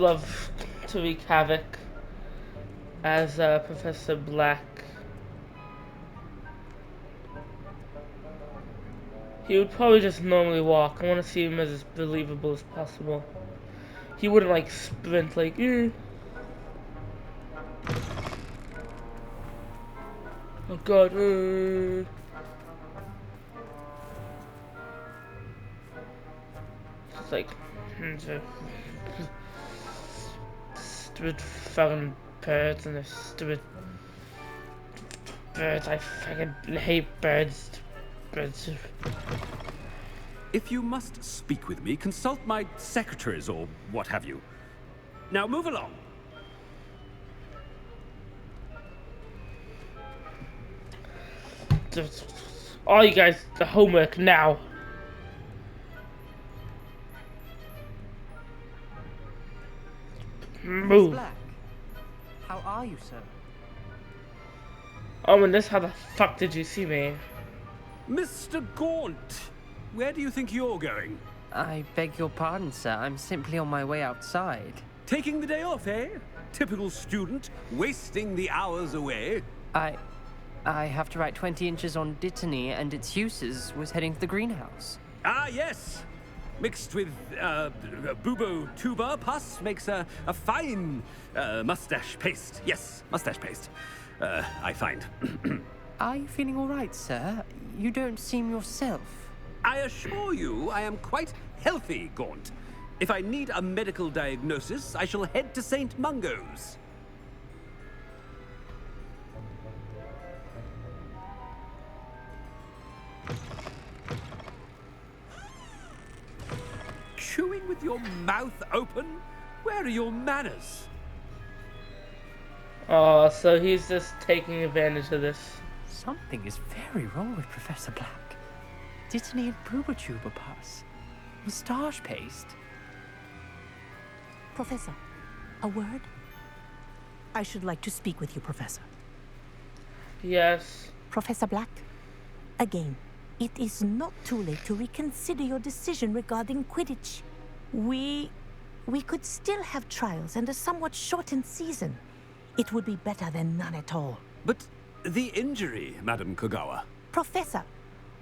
Love to wreak havoc as Professor Black. He would probably just normally walk. I want to see him as believable as possible. He wouldn't like sprint like, eh. Oh god, It's like, stupid fucking birds and their stupid birds. I fucking hate birds. Birds. If you must speak with me, consult my secretaries or what have you. Now move along. All you guys, the homework now. Miss Move. Black, how are you, sir? Oh, and this, how the fuck did you see me? Mr. Gaunt, where do you think you're going? I beg your pardon, sir. I'm simply on my way outside. Taking the day off, eh? Typical student, wasting the hours away. I have to write 20 inches on Dittany and its uses. Was heading to the greenhouse. Ah, yes. Mixed with bubo tuber pus makes a fine mustache paste. Yes, mustache paste. I find. Are you feeling all right, sir? You don't seem yourself. I assure you I am quite healthy, Gaunt. If I need a medical diagnosis, I shall head to St. Mungo's. Chewing with your mouth open? Where are your manners? Oh, so he's just taking advantage of this. Something is very wrong with Professor Black. Dittany and Boobertuber pus. Moustache paste. Professor, a word? I should like to speak with you, Professor. Yes. Professor Black, again, it is not too late to reconsider your decision regarding Quidditch. We could still have trials and a somewhat shortened season. It would be better than none at all. But the injury, Madam Kogawa. Professor,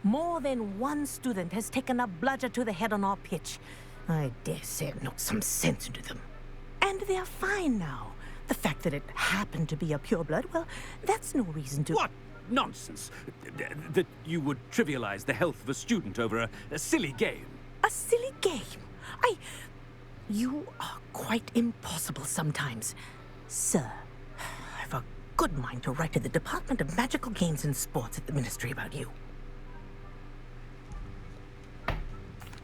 more than one student has taken a bludger to the head on our pitch. I dare say it knocked some sense into them. And they're fine now. The fact that it happened to be a pureblood, well, that's no reason to... What nonsense! That you would trivialize the health of a student over a silly game. A silly game? You are quite impossible sometimes. Sir, I've a good mind to write to the Department of Magical Games and Sports at the Ministry about you.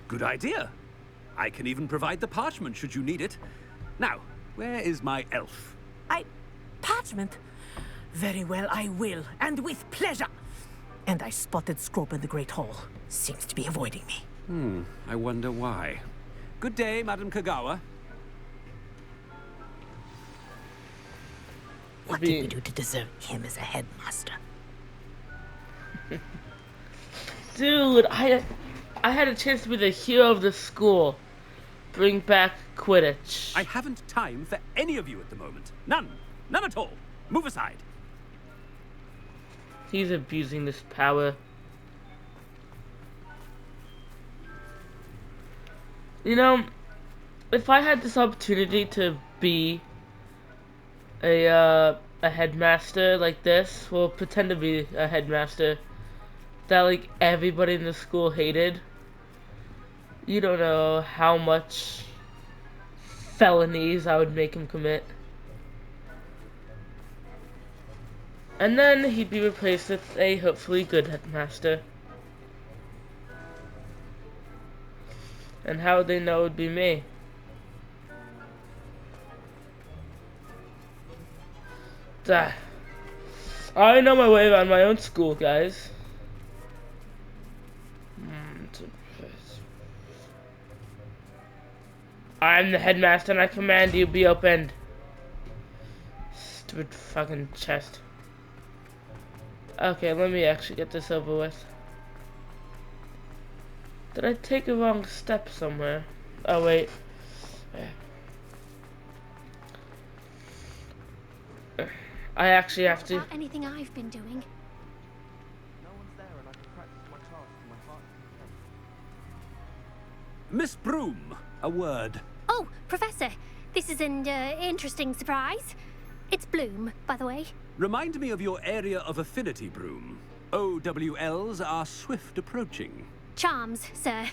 Good idea. I can even provide the parchment should you need it. Now, where is my elf? Parchment? Very well, I will, and with pleasure. And I spotted Scrope in the Great Hall. Seems to be avoiding me. I wonder why. Good day, Madam Kogawa. What did we do to deserve him as a headmaster? Dude, I had a chance to be the hero of the school. Bring back Quidditch. I haven't time for any of you at the moment. None. None at all. Move aside. He's abusing this power. You know, if I had this opportunity to be a headmaster like this, well, pretend to be a headmaster that like everybody in the school hated, you don't know how much felonies I would make him commit. And then he'd be replaced with a hopefully good headmaster. And how would they know it would be me? I know my way around my own school, guys. I'm the headmaster and I command you be opened. Stupid fucking chest. Okay, let me actually get this over with. Did I take a wrong step somewhere? Oh wait. I actually have What to. about anything I've been doing? Miss Broom, a word. Oh, Professor, this is an interesting surprise. It's Bloom, by the way. Remind me of your area of affinity, Broom. OWLs are swift approaching. Charms, sir.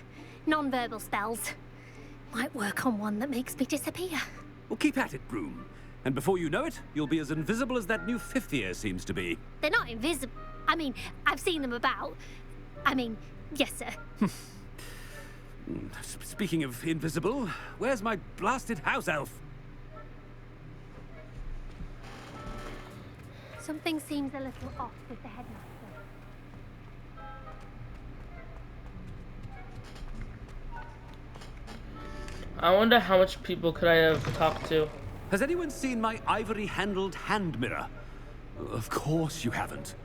Non-verbal spells. Might work on one that makes me disappear. Well, keep at it, Broom. And before you know it, you'll be as invisible as that new fifth year seems to be. They're not invisible. I mean, I've seen them about. I mean, yes, sir. Speaking of invisible, where's my blasted house elf? Something seems a little off with the headmaster. I wonder how much people could I have talked to. Has anyone seen my ivory-handled hand mirror? Of course you haven't.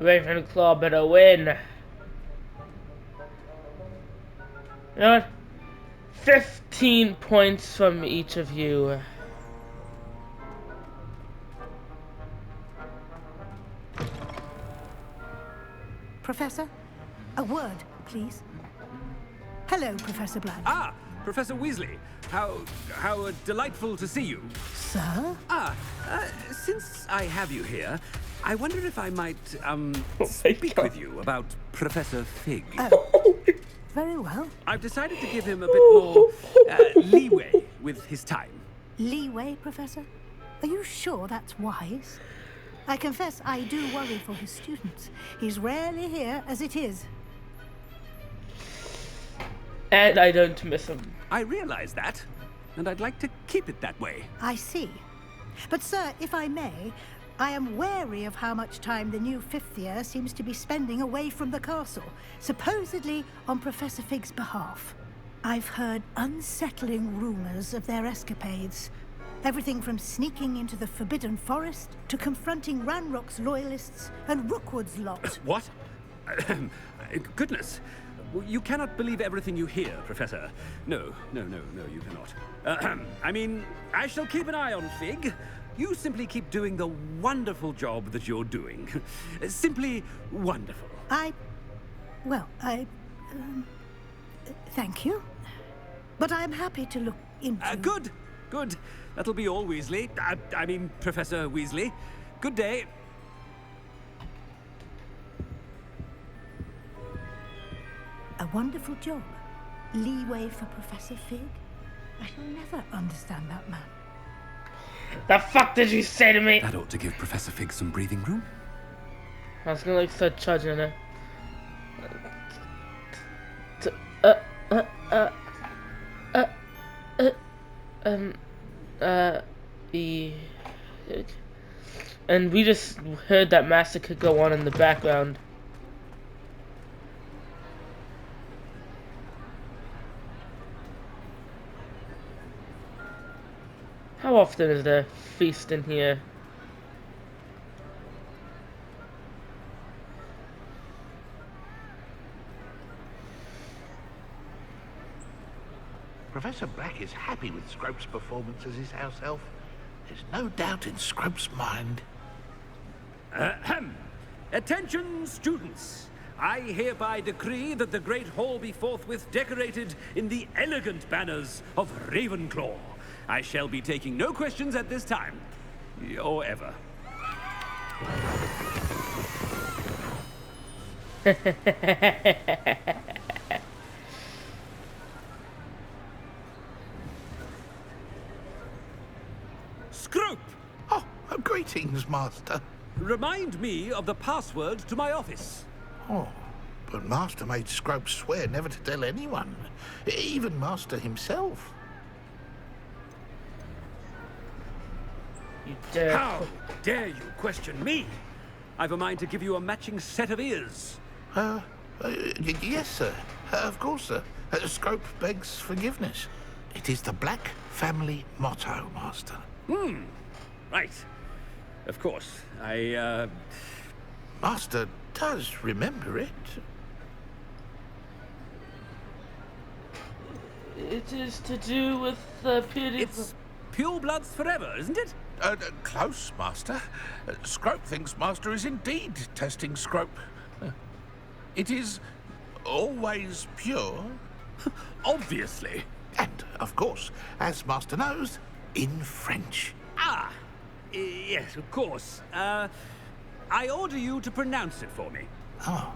Ravenclaw better win. You know what? 15 points from each of you. Professor, a word, please. Hello, Professor Black. Ah, Professor Weasley. How delightful to see you. Sir? Since I have you here, I wonder if I might, my speak God. with you about Professor Fig. Very well. I've decided to give him a bit more, leeway with his time. Leeway, Professor? Are you sure that's wise? I confess I do worry for his students. He's rarely here as it is. And I don't miss him. I realize that, and I'd like to keep it that way. I see. But, sir, if I may, I am wary of how much time the new fifth year seems to be spending away from the castle, supposedly on Professor Fig's behalf. I've heard unsettling rumors of their escapades. Everything from sneaking into the Forbidden Forest to confronting Ranrock's loyalists and Rookwood's lot. What? Goodness. You cannot believe everything you hear, Professor. No, you cannot. I mean, I shall keep an eye on Fig. You simply keep doing the wonderful job that you're doing. Simply wonderful. Thank you. But I'm happy to look into... Good. That'll be all, Weasley. I mean, Professor Weasley. Good day. A wonderful job. Leeway for Professor Fig. I shall never understand that man. The fuck did you say to me? That ought to give Professor Fig some breathing room. I was gonna like start charging her. And we just heard that massacre go on in the background. How often is there feast in here? Professor Black is happy with Scrope's performance as his house elf. There's no doubt in Scrope's mind. Attention, students. I hereby decree that the Great Hall be forthwith decorated in the elegant banners of Ravenclaw. I shall be taking no questions at this time. Or ever. Scrope! Oh, greetings, Master. Remind me of the password to my office. Oh, but Master made Scrope swear never to tell anyone. Even Master himself. You dare. How dare you question me? I've a mind to give you a matching set of ears. Yes, sir. Of course, sir. Scrope begs forgiveness. It is the Black family motto, Master. Right. Of course. Master does remember it. It is to do with the purity. It's pure bloods forever, isn't it? Close, Master. Scrope thinks Master is indeed testing Scrope. It is always pure. Obviously. And, of course, as Master knows, in French. Ah, yes, of course. I order you to pronounce it for me. Oh,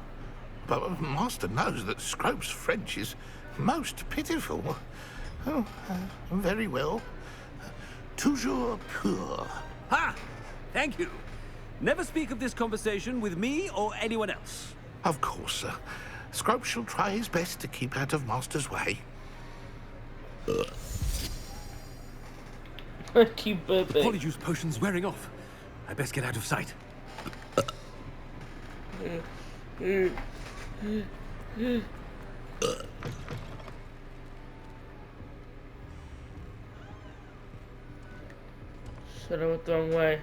but Master knows that Scrope's French is most pitiful. Oh, very well. Toujours pur. Ha! Thank you. Never speak of this conversation with me or anyone else. Of course, sir. Scrope shall try his best to keep out of Master's way. Keep burping. Polyjuice potion's wearing off. I best get out of sight. Should have went the wrong way.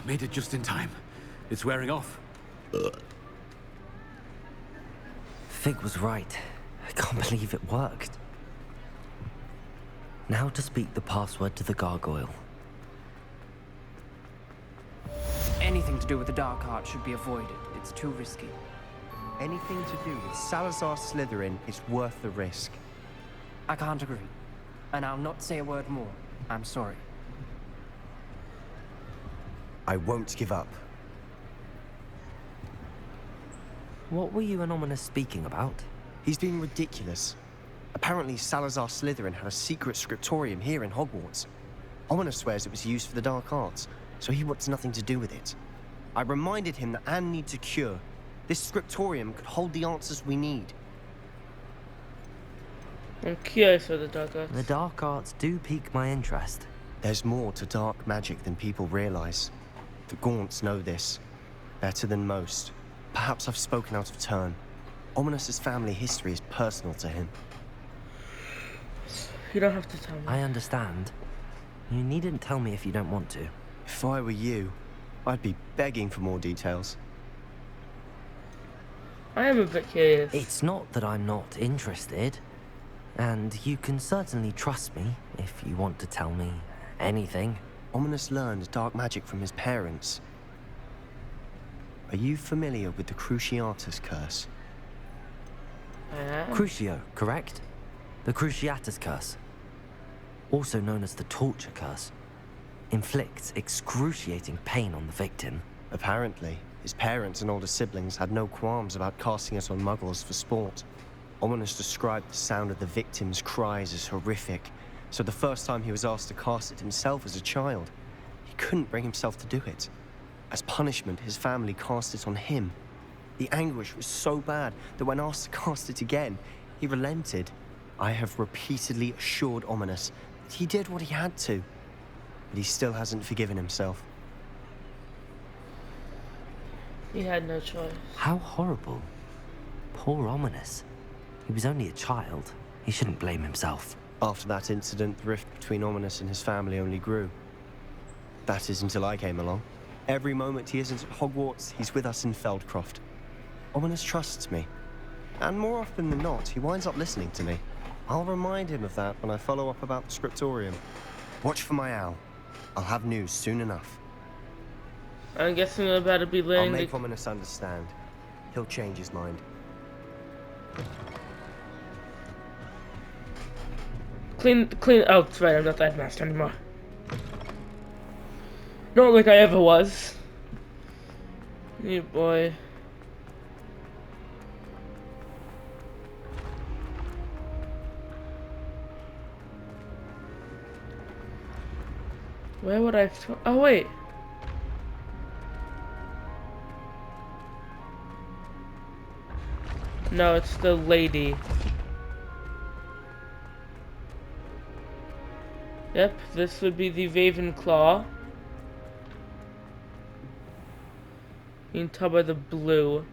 Made it just in time. It's wearing off. Fig was right. I can't believe it worked. Now to speak the password to the gargoyle. Anything to do with the dark art should be avoided. It's too risky. Anything to do with Salazar Slytherin is worth the risk. I can't agree. And I'll not say a word more. I'm sorry. I won't give up. What were you and Ominous speaking about? He's being ridiculous. Apparently, Salazar Slytherin had a secret scriptorium here in Hogwarts. Ominous swears it was used for the dark arts, so he wants nothing to do with it. I reminded him that Anne needs a cure. This scriptorium could hold the answers we need. I'm curious for the dark arts. The dark arts do pique my interest. There's more to dark magic than people realize. The Gaunts know this, better than most. Perhaps I've spoken out of turn. Ominous's family history is personal to him. You don't have to tell me. I understand. You needn't tell me if you don't want to. If I were you, I'd be begging for more details. I am a bit curious. It's not that I'm not interested. And you can certainly trust me if you want to tell me anything. Ominous learned dark magic from his parents. Are you familiar with the Cruciatus curse? I am. Crucio, correct? The Cruciatus curse. Also known as the torture curse. Inflicts excruciating pain on the victim. Apparently, his parents and older siblings had no qualms about casting it on muggles for sport. Ominous described the sound of the victim's cries as horrific, so the first time he was asked to cast it himself as a child, he couldn't bring himself to do it. As punishment, his family cast it on him. The anguish was so bad that when asked to cast it again, he relented. I have repeatedly assured Ominous that he did what he had to, but he still hasn't forgiven himself. He had no choice. How horrible. Poor Ominous. He was only a child. He shouldn't blame himself. After that incident, the rift between Ominous and his family only grew. That is until I came along. Every moment he isn't at Hogwarts, he's with us in Feldcroft. Ominous trusts me. And more often than not, he winds up listening to me. I'll remind him of that when I follow up about the scriptorium. Watch for my owl. I'll have news soon enough. I'm guessing I'm about to be I'll laying make the... Ominous understand. He'll change his mind. Clean, oh, that's right, I'm not the headmaster anymore. Not like I ever was. Yeah, boy. Where would I... Oh, wait. No, it's the lady. Yep, this would be the Ravenclaw. You can tell by the blue.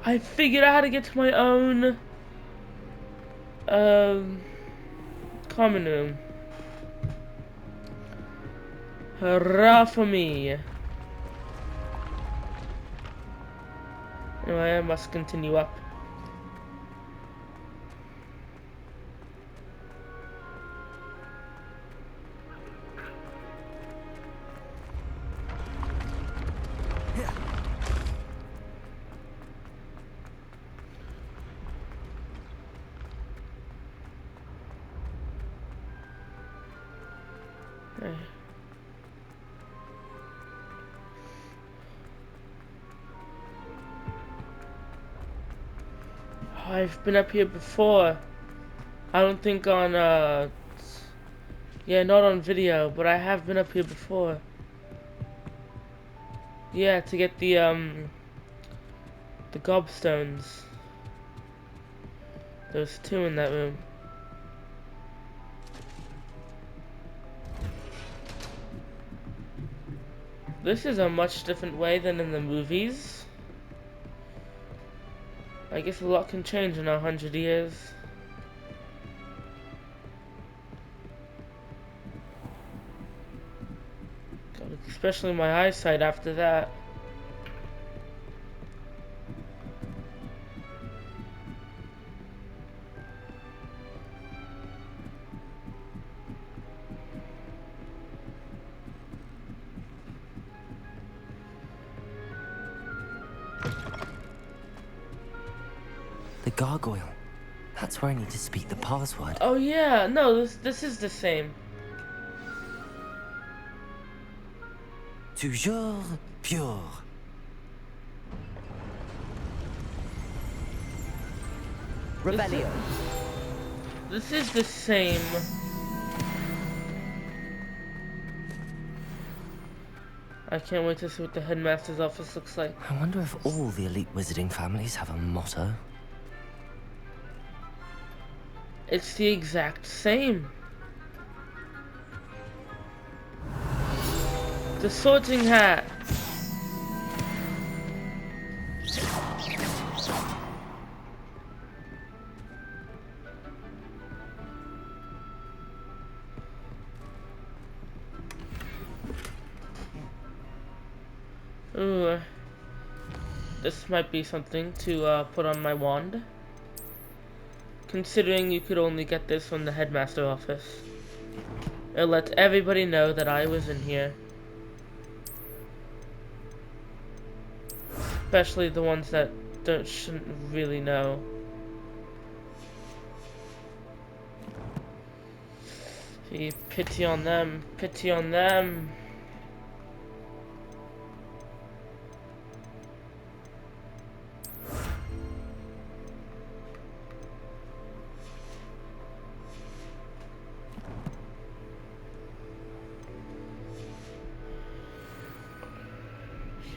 I figured out how to get to my own common room. Hurrah for me. Anyway, I must continue up. I've been up here before. I don't think on, yeah, not on video, but I have been up here before. Yeah, to get the gobstones. There's 2 in that room. This is a much different way than in the movies. I guess a lot can change in 100 years. God, especially my eyesight after that. The gargoyle. That's where I need to speak the password. Oh yeah, no, this is the same. Toujours pure. Rebellion. This is the same. I can't wait to see what the headmaster's office looks like. I wonder if all the elite wizarding families have a motto. It's the exact same. The sorting hat. Ooh, this might be something to put on my wand. Considering you could only get this from the headmaster office. It lets everybody know that I was in here. Especially the ones that shouldn't really know. Gee, pity on them, pity on them.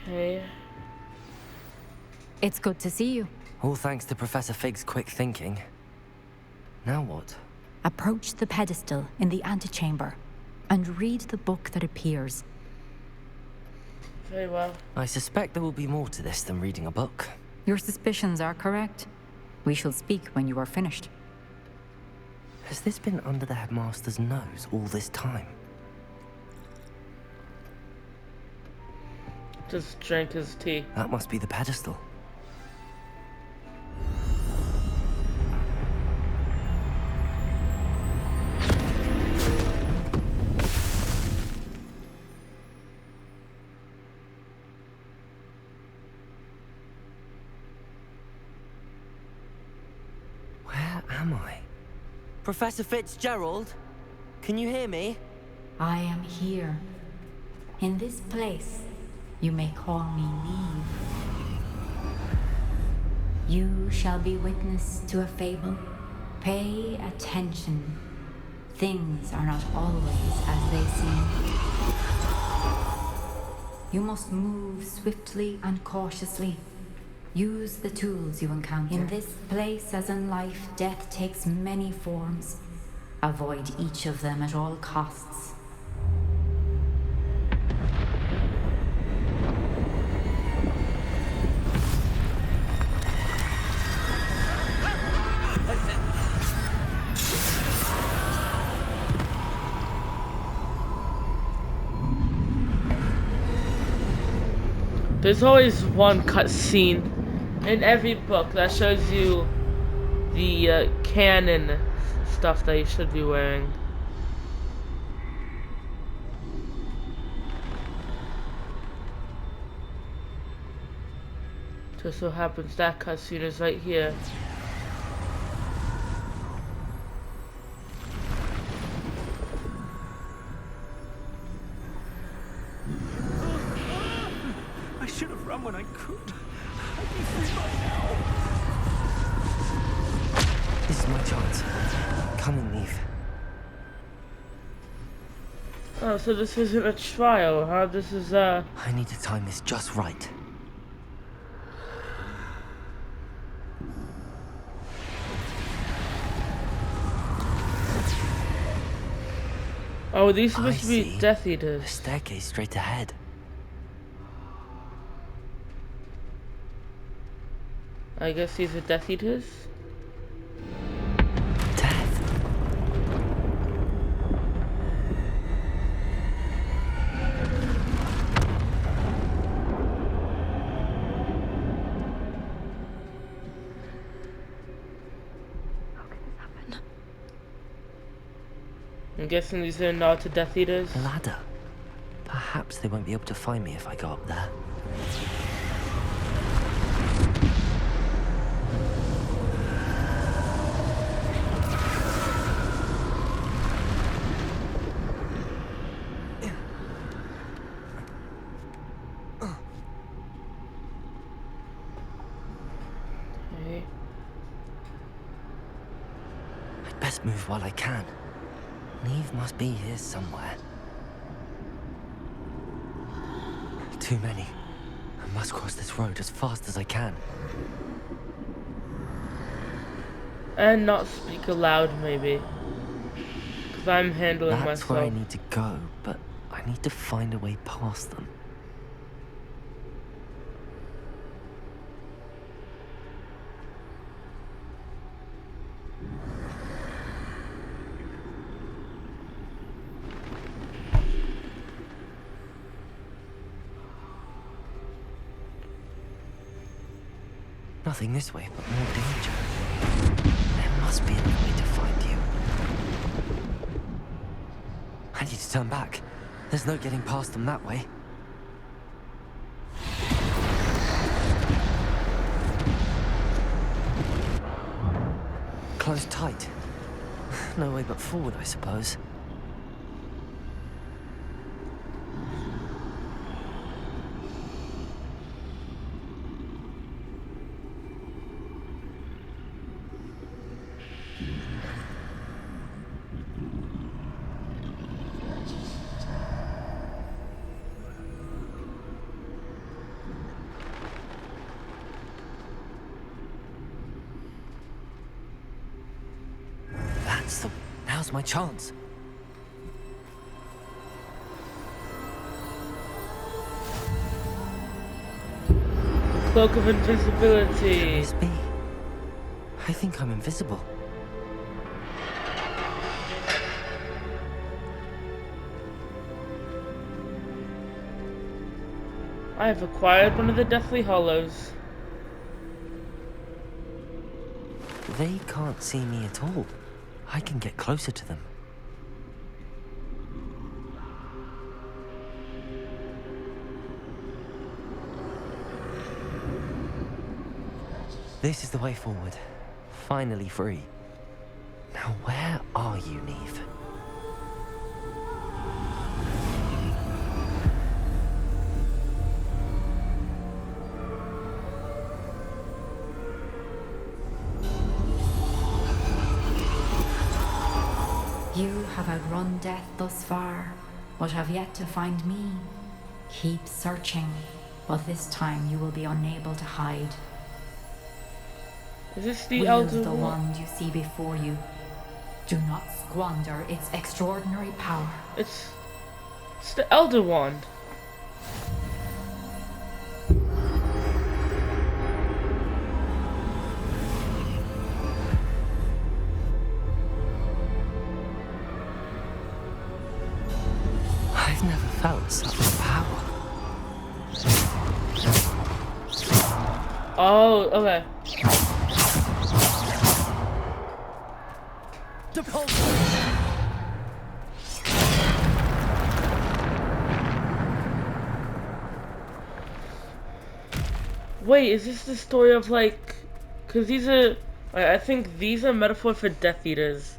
Okay. It's good to see you. All thanks to Professor Fig's quick thinking. Now what? Approach the pedestal in the antechamber and read the book that appears. Very well. I suspect there will be more to this than reading a book. Your suspicions are correct. We shall speak when you are finished. Has this been under the headmaster's nose all this time? Just drank his tea. That must be the pedestal. Where am I? Professor Fitzgerald? Can you hear me? I am here. In this place, you may call me Neve. You shall be witness to a fable. Pay attention. Things are not always as they seem. You must move swiftly and cautiously. Use the tools you encounter. In this place, as in life, death takes many forms. Avoid each of them at all costs. There's always one cutscene in every book that shows you the canon stuff that you should be wearing. Just so happens that cutscene is right here. I should have run when I could. I'd be free by now. This is my chance. Come and leave. Oh, so this isn't a trial, huh? This is, I need to time this just right. Oh, these I supposed to be see. Death The Eaters. staircase straight ahead. I guess these are Death Eaters? Death. I'm guessing these are not to Death Eaters. A ladder. Perhaps they won't be able to find me if I go up there. Okay. I'd best move while I can. Neve must be here somewhere. Too many. I must cross this road as fast as I can. And not speak aloud, maybe. Because I'm handling That's myself. where I need to go, but I need to find a way past them. Nothing this way, but more danger. There must be another way to find you. I need to turn back. There's no getting past them that way. Closed tight. No way but forward, I suppose. Now's my chance. Cloak of invisibility. Can this be? I think I'm invisible. I have acquired one of the Deathly Hallows. They can't see me at all. I can get closer to them. This is the way forward. Finally free. Now where are you, Neve? You have outrun death thus far, but have yet to find me. Keep searching, but this time you will be unable to hide. Is this the Wield Elder the Wand? wand you see before you. Do not squander its extraordinary power. It's the Elder Wand. I've never felt such power. Oh, okay. Wait, is this the story of like, cause these are, I think these are metaphor for Death Eaters,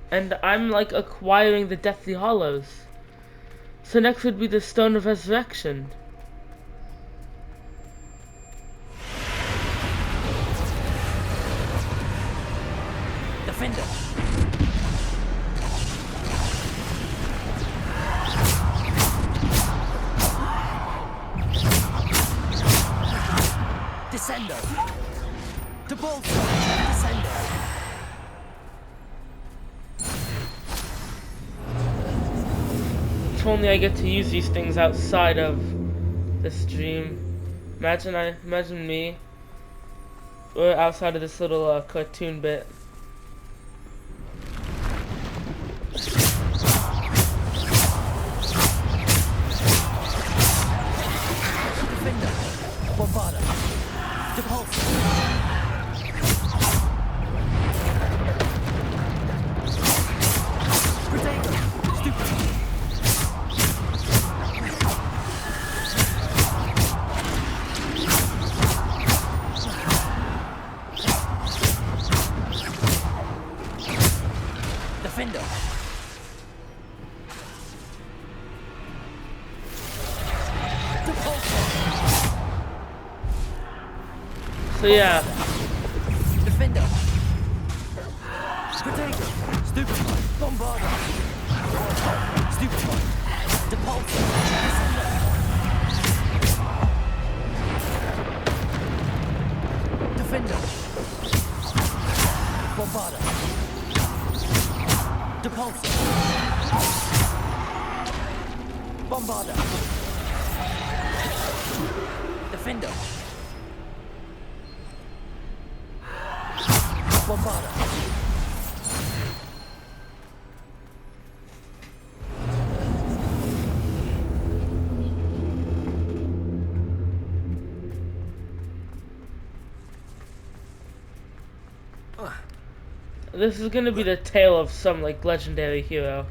and I'm like acquiring the Deathly Hollows. So next would be the Stone of Resurrection. Defender. Descendo. Debolter. Descendo. If only I get to use these things outside of the stream. Imagine me, or outside of this little cartoon bit. Defender. Bombarda. Depulsor. Protego. Stupid. Defender. So yeah, Defender. Protego. Stupid. Bombarda. Stupid. Depulsor. Defender. Bombarda. Depulsor. Bombarda. Defender. Bombarda. this is gonna be the tale of some like legendary hero.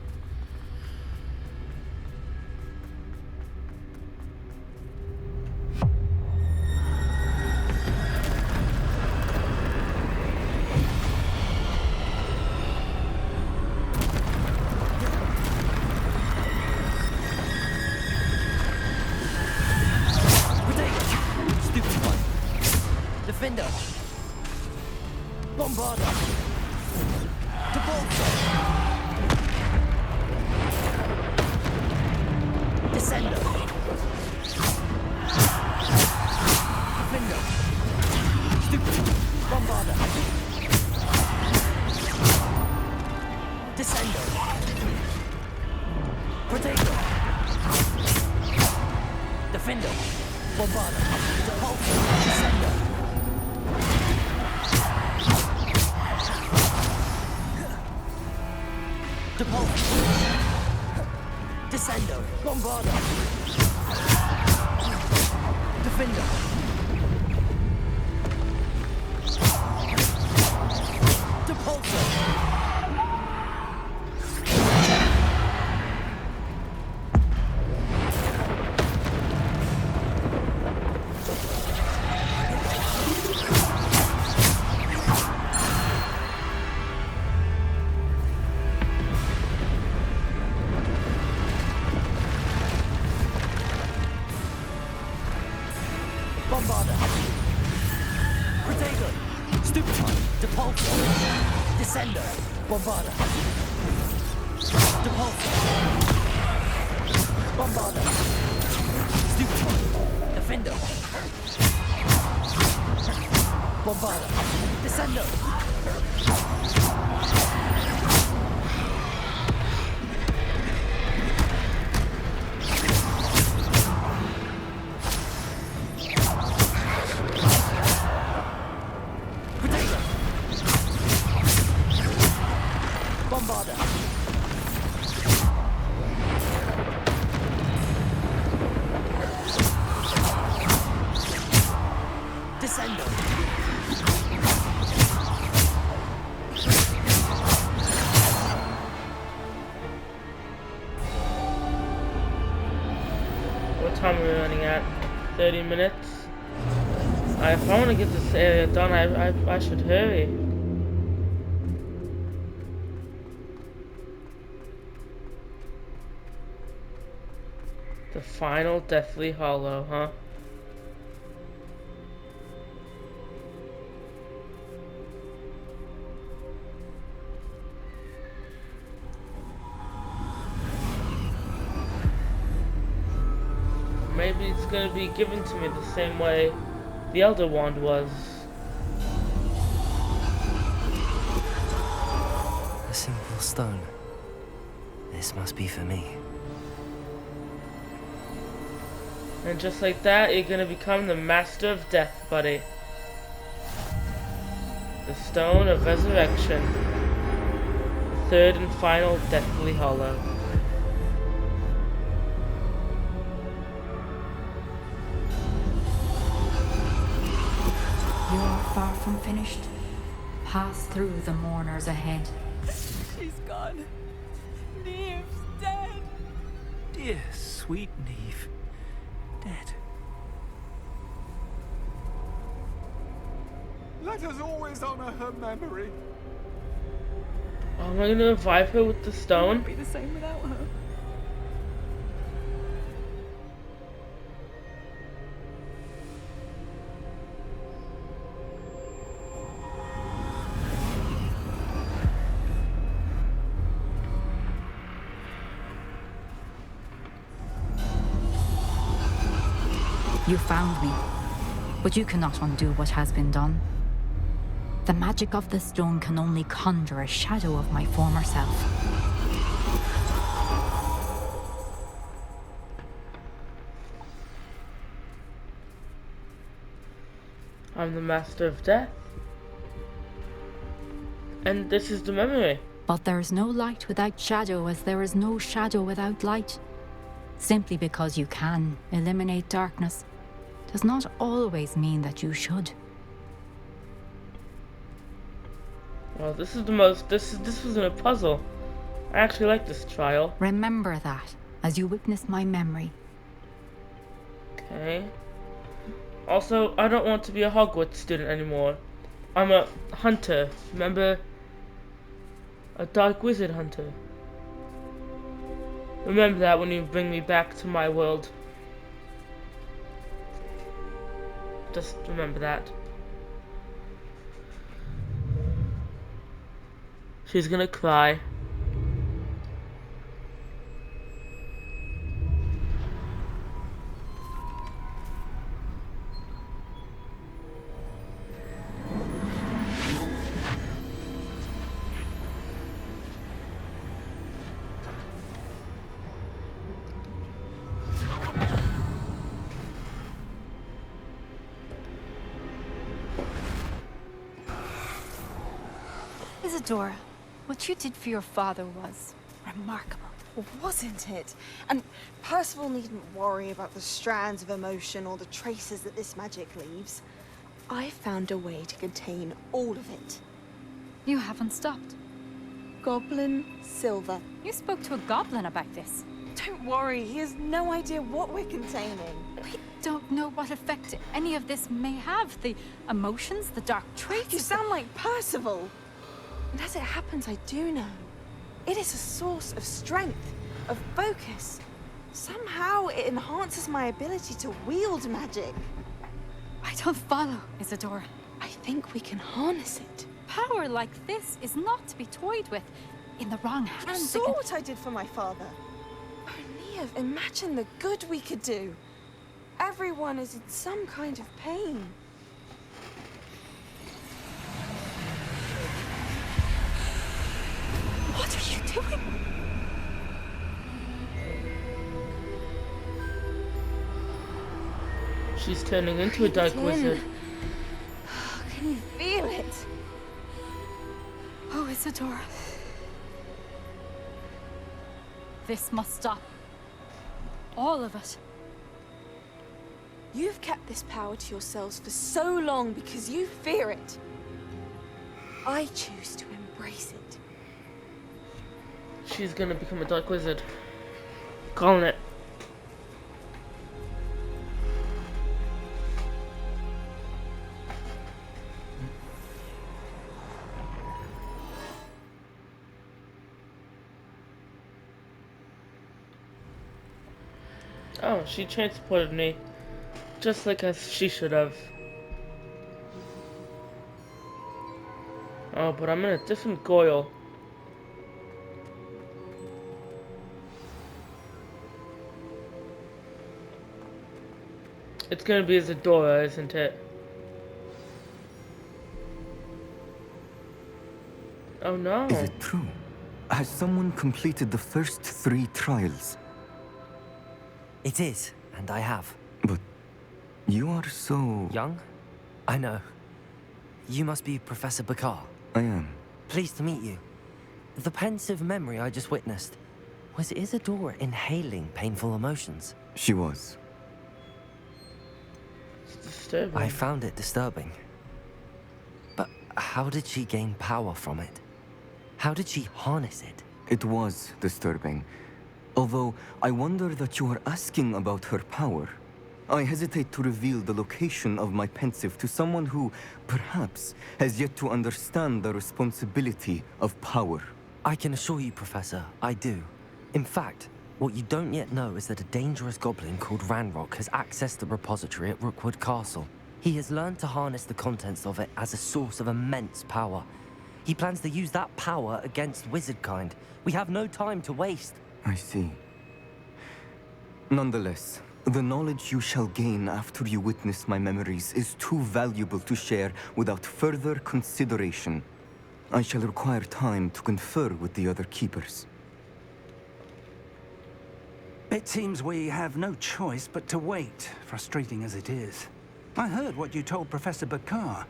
Stupid one. Defender. Bombarda. Depulsor. Descender. Defender. Stupid. Bombarda. Descender. Protego. Defender. Bombarda. Depulsor. Descender. Depulsor. Descendo. Bombarda. Defender. Depulsor. Bombarda. Protego. Stupid one. Depulsor. Descender. Bombarda. Depulsor. Bombarda. Stupid one. Defender. Bombarda. Descender. Protego. Bombarda. Descendo. what time are we running at? 30 minutes? If I want to get this area done, I should hurry. The final Deathly Hollow, huh? Maybe it's gonna be given to me the same way the Elder Wand was. A simple stone. This must be for me. And just like that, you're gonna become the Master of Death, buddy. The Stone of Resurrection. The third and final Deathly Hollow. You are far from finished. Pass through the mourners ahead. She's gone. Neve's dead. Dear, sweet Neve. Dead. Let us always honor her memory. Oh, am I gonna revive her with the It stone? won't be the same without her. You found me, but you cannot undo what has been done. The magic of the stone can only conjure a shadow of my former self. I'm the Master of Death. And this is the memory. But there is no light without shadow, as there is no shadow without light. Simply because you can eliminate darkness does not always mean that you should. Well, this is the most. This wasn't a puzzle. I actually like this trial. Remember that as you witness my memory. Okay. Also, I don't want to be a Hogwarts student anymore. I'm a hunter. Remember? A dark wizard hunter. Remember that when you bring me back to my world. Just remember that. She's gonna cry. Isadora, what you did for your father was remarkable. Wasn't it? And Percival needn't worry about the strands of emotion or the traces that this magic leaves. I found a way to contain all of it. You haven't stopped. Goblin Silver. You spoke to a goblin about this. Don't worry, he has no idea what we're containing. We don't know what effect any of this may have. The emotions, the dark traits. You sound like Percival. And as it happens, I do know. It is a source of strength, of focus. Somehow it enhances my ability to wield magic. I don't follow, Isadora. I think we can harness it. Power like this is not to be toyed with. In the wrong You hands, saw what I did for my father. Oh, Neve, imagine the good we could do. Everyone is in some kind of pain. What are you doing? She's turning into a dark wizard. Can you feel it? Oh, Isadora. This must stop. All of it. You've kept this power to yourselves for so long because you fear it. I choose to embrace it. She's gonna become a dark wizard. Calling it. Oh, she transported me. Just like as she should have. Oh, but I'm in a different Goyle. It's gonna be Isadora, isn't it? Oh no. Is it true? Has someone completed the first 3 trials? It is, and I have. But you are so... Young? I know. You must be Professor Bakar. I am. Pleased to meet you. The pensive memory I just witnessed. Was Isadora inhaling painful emotions? She was. It's disturbing. I found it disturbing. But how did she gain power from it? How did she harness it? It was disturbing. Although, I wonder that you are asking about her power. I hesitate to reveal the location of my pensive to someone who, perhaps, has yet to understand the responsibility of power. I can assure you, Professor, I do. In fact, what you don't yet know is that a dangerous goblin called Ranrock has accessed the repository at Rookwood Castle. He has learned to harness the contents of it as a source of immense power. He plans to use that power against wizardkind. We have no time to waste. I see. Nonetheless, the knowledge you shall gain after you witness my memories is too valuable to share without further consideration. I shall require time to confer with the other keepers. It seems we have no choice but to wait, frustrating as it is. I heard what you told Professor Bakar.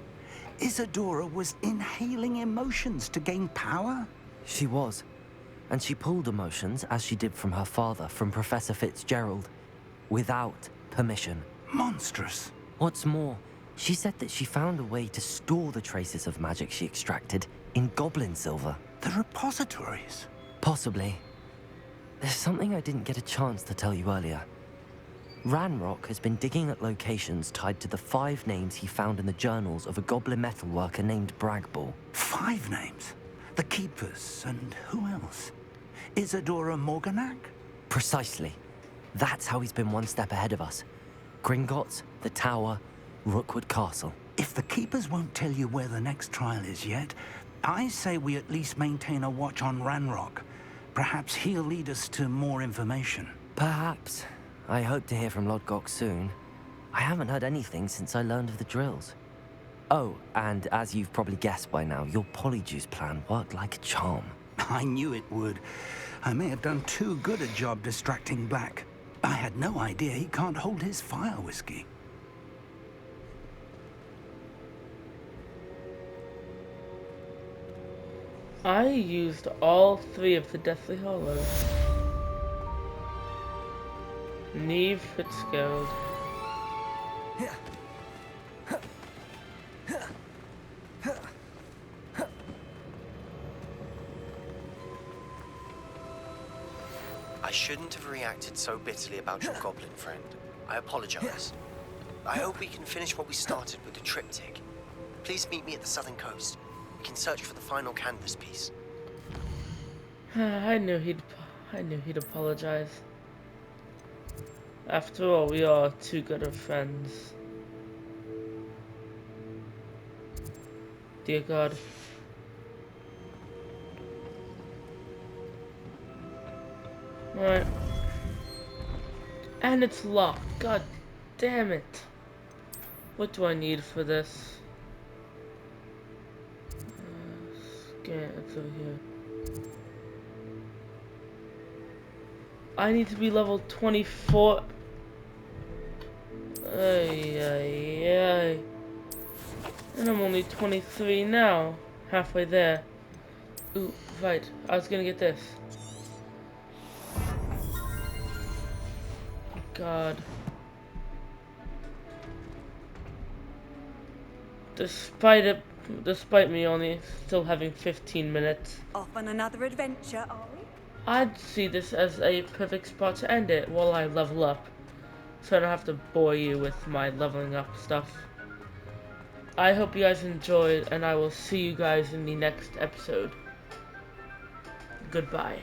Isadora was inhaling emotions to gain power? She was. And she pulled emotions, as she did from her father, from Professor Fitzgerald, without permission. Monstrous. What's more, she said that she found a way to store the traces of magic she extracted in goblin silver. The repositories? Possibly. There's something I didn't get a chance to tell you earlier. Ranrock has been digging at locations tied to the 5 names he found in the journals of a goblin metalworker named Bragball. 5 names? The Keepers, and who else? Isadora Morganac? Precisely. That's how he's been one step ahead of us. Gringotts, the Tower, Rookwood Castle. If the Keepers won't tell you where the next trial is yet, I say we at least maintain a watch on Ranrock. Perhaps he'll lead us to more information. Perhaps. I hope to hear from Lodgok soon. I haven't heard anything since I learned of the drills. Oh, and as you've probably guessed by now, your Polyjuice plan worked like a charm. I knew it would. I may have done too good a job distracting Black. I had no idea he can't hold his fire whiskey. I used all 3 of the Deathly Hallows. Neve Fitzgerald. I shouldn't have reacted so bitterly about your goblin friend. I apologize. I hope we can finish what we started with the triptych. Please meet me at the southern coast. We can search for the final canvas piece. I knew he'd apologize. After all, we are too good of friends. Dear God. Alright. And it's locked. God damn it. What do I need for this? Scan, it's over here. I need to be level 24. Ay, ay, ay. And I'm only 23 now. Halfway there. Ooh, right. I was gonna get this. God. Despite me only still having 15 minutes. Off on another adventure, are we? I'd see this as a perfect spot to end it while I level up. So I don't have to bore you with my leveling up stuff. I hope you guys enjoyed, and I will see you guys in the next episode. Goodbye.